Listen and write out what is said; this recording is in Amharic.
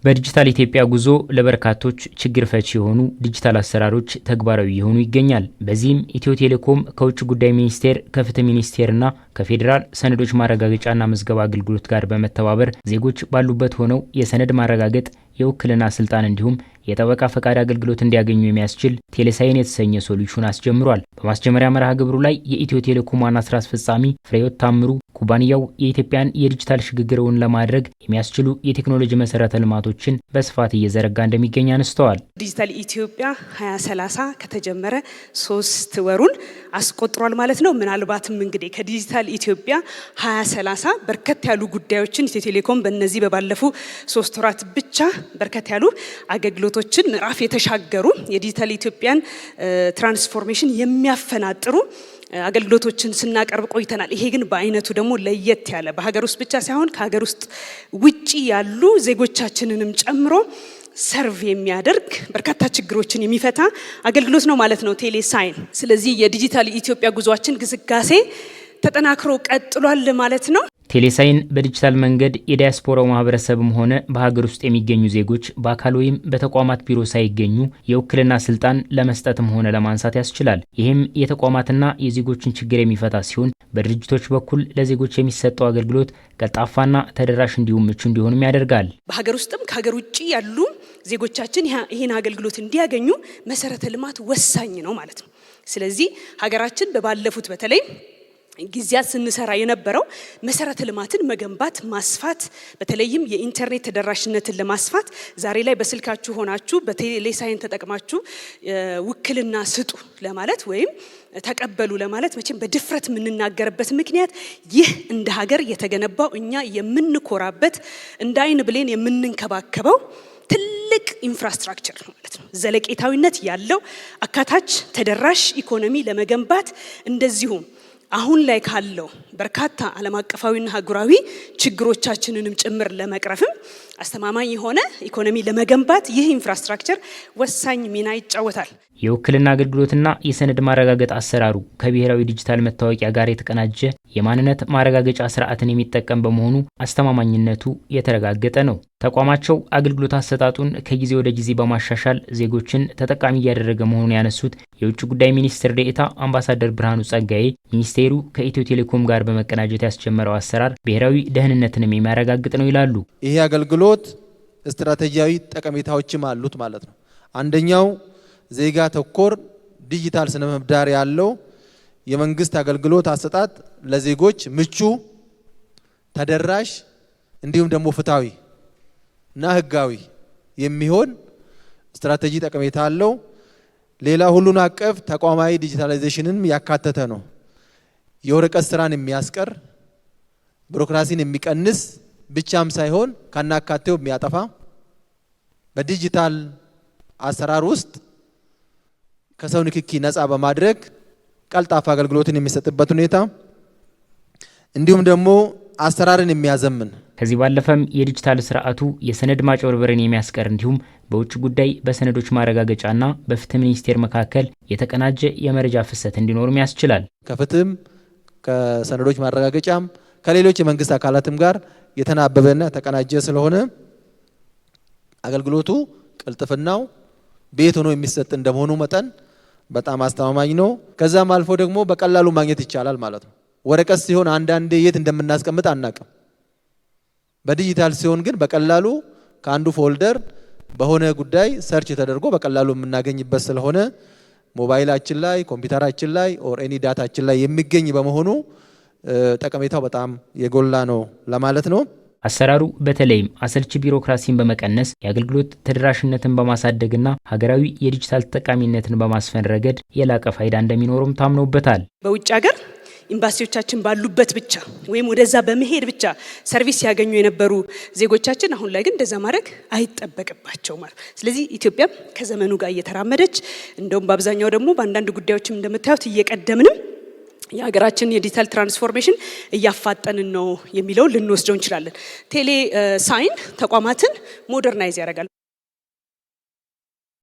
በዲጂታል ኢትዮጵያ ጉዞ ለበርካቶች ችግር ፈቺ የሆኑ ዲጂታል አሰራሮች ተግባራዊ የሆኑ ይገኛል። በዚህም ኢትዮ ቴሌኮም ከውጭ ጉዳይ ሚኒስቴር፣ ከፍትህ ሚኒስቴርና ከፌዴራል ሰነዶች ማረጋገጫና ምዝገባ አገልግሎት ጋር በመተባበር ዜጎች ባሉበት ሆነው የሰነድ ማረጋገጥ፣ የውክልና ስልጣን እንዲሁም የጠበቃ ፈቃድ አገልግሎት እንዲያገኙ የሚያስችል ቴሌሳይን የተሰኘ ሶሉሽን አስጀምሯል። በማስጀመሪያ መርሃ ግብሩ ላይ የኢትዮ ቴሌኮም ዋና ስራ አስፈጻሚ ፍሬህይወት ታምሩ ኩባንያው የኢትዮጵያን የዲጂታል ሽግግርን ለማድረግ የሚያስችሉ የቴክኖሎጂ መሰረተ ልማቶችን በስፋት እየዘረጋ እንደሚገኝ አነስተዋል። ዲጂታል ኢትዮጵያ 2030 ከተጀመረ 3 ወሩን አስቆጥሯል ማለት ነው። ምናልባትም እንግዲህ ከዲጂታል ኢትዮጵያ 2030 በርከት ያሉ ጉዳዮችን ኢትዮ ቴሌኮም በእነዚህ በባለፉ 3 ወራት ብቻ በርከት ያሉ አገልግሎቶችን ምዕራፍ የተሻገሩ የዲጂታል ኢትዮጵያን ትራንስፎርሜሽን የሚያፈናጥሩ አገልግሎቶችን ስናቀርብ ቆይተናል። ይሄ ግን በአይነቱ ደግሞ ለየት ያለ በሀገር ውስጥ ብቻ ሳይሆን ከሀገር ውስጥ ውጪ ያሉ ዜጎቻችንንም ጨምሮ ሰርቭ የሚያደርግ በርካታ ችግሮችን የሚፈታ አገልግሎት ነው ማለት ነው ቴሌሳይን። ስለዚህ የዲጂታል ኢትዮጵያ ጉዟችን ግስጋሴ ተጠናክሮ ቀጥሏል ማለት ነው። ቴሌሳይን በዲጂታል መንገድ የዲያስፖራው ማህበረሰብም ሆነ በሀገር ውስጥ የሚገኙ ዜጎች በአካል ወይም በተቋማት ቢሮ ሳይገኙ የውክልና ስልጣን ለመስጠትም ሆነ ለማንሳት ያስችላል። ይህም የተቋማትና የዜጎችን ችግር የሚፈታ ሲሆን በድርጅቶች በኩል ለዜጎች የሚሰጠው አገልግሎት ቀልጣፋና ተደራሽ እንዲሁም ምቹ እንዲሆንም ያደርጋል። በሀገር ውስጥም ከሀገር ውጭ ያሉ ዜጎቻችን ይህን አገልግሎት እንዲያገኙ መሰረተ ልማት ወሳኝ ነው ማለት ነው። ስለዚህ ሀገራችን በባለፉት በተለይ ጊዜያት ስንሰራ የነበረው መሰረተ ልማትን መገንባት ማስፋት፣ በተለይም የኢንተርኔት ተደራሽነትን ለማስፋት ዛሬ ላይ በስልካችሁ ሆናችሁ በቴሌሳይን ተጠቅማችሁ ውክልና ስጡ ለማለት ወይም ተቀበሉ ለማለት መቼም በድፍረት የምንናገርበት ምክንያት ይህ እንደ ሀገር የተገነባው እኛ የምንኮራበት እንደ አይን ብሌን የምንንከባከበው ትልቅ ኢንፍራስትራክቸር ነው ማለት ነው። ዘለቄታዊነት ያለው አካታች ተደራሽ ኢኮኖሚ ለመገንባት እንደዚሁም አሁን ላይ ካለው በርካታ ዓለም አቀፋዊና ሀገራዊ ችግሮቻችንንም ጭምር ለመቅረፍም አስተማማኝ የሆነ ኢኮኖሚ ለመገንባት ይህ ኢንፍራስትራክቸር ወሳኝ ሚና ይጫወታል። የውክልና አገልግሎትና የሰነድ ማረጋገጥ አሰራሩ ከብሔራዊ ዲጂታል መታወቂያ ጋር የተቀናጀ የማንነት ማረጋገጫ ስርዓትን የሚጠቀም በመሆኑ አስተማማኝነቱ የተረጋገጠ ነው። ተቋማቸው አገልግሎት አሰጣጡን ከጊዜ ወደ ጊዜ በማሻሻል ዜጎችን ተጠቃሚ እያደረገ መሆኑን ያነሱት የውጭ ጉዳይ ሚኒስትር ዴኤታ አምባሳደር ብርሃኑ ጸጋዬ ሚኒስቴሩ ከኢትዮ ቴሌኮም ጋር በመቀናጀት ያስጀመረው አሰራር ብሔራዊ ደህንነትንም የሚያረጋግጥ ነው ይላሉ። ይሄ አገልግሎት ስትራቴጂያዊ ጠቀሜታዎችም አሉት ማለት ነው። አንደኛው ዜጋ ተኮር ዲጂታል ስነ ምህዳር ያለው የመንግስት አገልግሎት አሰጣጥ ለዜጎች ምቹ፣ ተደራሽ እንዲሁም ደግሞ ፍትሃዊ እና ህጋዊ የሚሆን ስትራቴጂ ጠቀሜታ አለው። ሌላ ሁሉን አቀፍ ተቋማዊ ዲጂታላይዜሽንን ያካተተ ነው። የወረቀት ስራን የሚያስቀር ቢሮክራሲን የሚቀንስ ብቻም ሳይሆን ካናካቴው የሚያጠፋ በዲጂታል አሰራር ውስጥ ከሰው ንክኪ ነፃ በማድረግ ቀልጣፋ አገልግሎትን የሚሰጥበት ሁኔታ እንዲሁም ደግሞ አሰራርን የሚያዘምን ከዚህ ባለፈም የዲጂታል ስርዓቱ የሰነድ ማጭበርበርን የሚያስቀር እንዲሁም በውጭ ጉዳይ በሰነዶች ማረጋገጫና በፍትህ ሚኒስቴር መካከል የተቀናጀ የመረጃ ፍሰት እንዲኖርም ያስችላል። ከፍትህም ከሰነዶች ማረጋገጫም ከሌሎች የመንግስት አካላትም ጋር የተናበበና ተቀናጀ ስለሆነ አገልግሎቱ ቅልጥፍናው ቤት ሆኖ የሚሰጥ እንደመሆኑ መጠን በጣም አስተማማኝ ነው። ከዛም አልፎ ደግሞ በቀላሉ ማግኘት ይቻላል ማለት ነው። ወረቀት ሲሆን አንዳንዴ የት እንደምናስቀምጥ አናውቅም። በዲጂታል ሲሆን ግን በቀላሉ ከአንዱ ፎልደር በሆነ ጉዳይ ሰርች ተደርጎ በቀላሉ የምናገኝበት ስለሆነ ሞባይላችን ላይ፣ ኮምፒውተራችን ላይ ኦር ኤኒ ዳታችን ላይ የሚገኝ በመሆኑ ጠቀሜታው በጣም የጎላ ነው ለማለት ነው። አሰራሩ በተለይም አሰልቺ ቢሮክራሲን በመቀነስ የአገልግሎት ተደራሽነትን በማሳደግና ሀገራዊ የዲጂታል ተጠቃሚነትን በማስፈን ረገድ የላቀ ፋይዳ እንደሚኖርም ታምኖበታል። በውጭ ሀገር ኤምባሲዎቻችን ባሉበት ብቻ ወይም ወደዛ በመሄድ ብቻ ሰርቪስ ያገኙ የነበሩ ዜጎቻችን አሁን ላይ ግን እንደዛ ማድረግ አይጠበቅባቸውም ማለት። ስለዚህ ኢትዮጵያ ከዘመኑ ጋር እየተራመደች እንደውም በአብዛኛው ደግሞ በአንዳንድ ጉዳዮችም እንደምታዩት እየቀደምንም የሀገራችን የዲጂታል ትራንስፎርሜሽን እያፋጠንን ነው የሚለው ልንወስደው እንችላለን። ቴሌሳይን ተቋማትን ሞደርናይዝ ያደርጋል።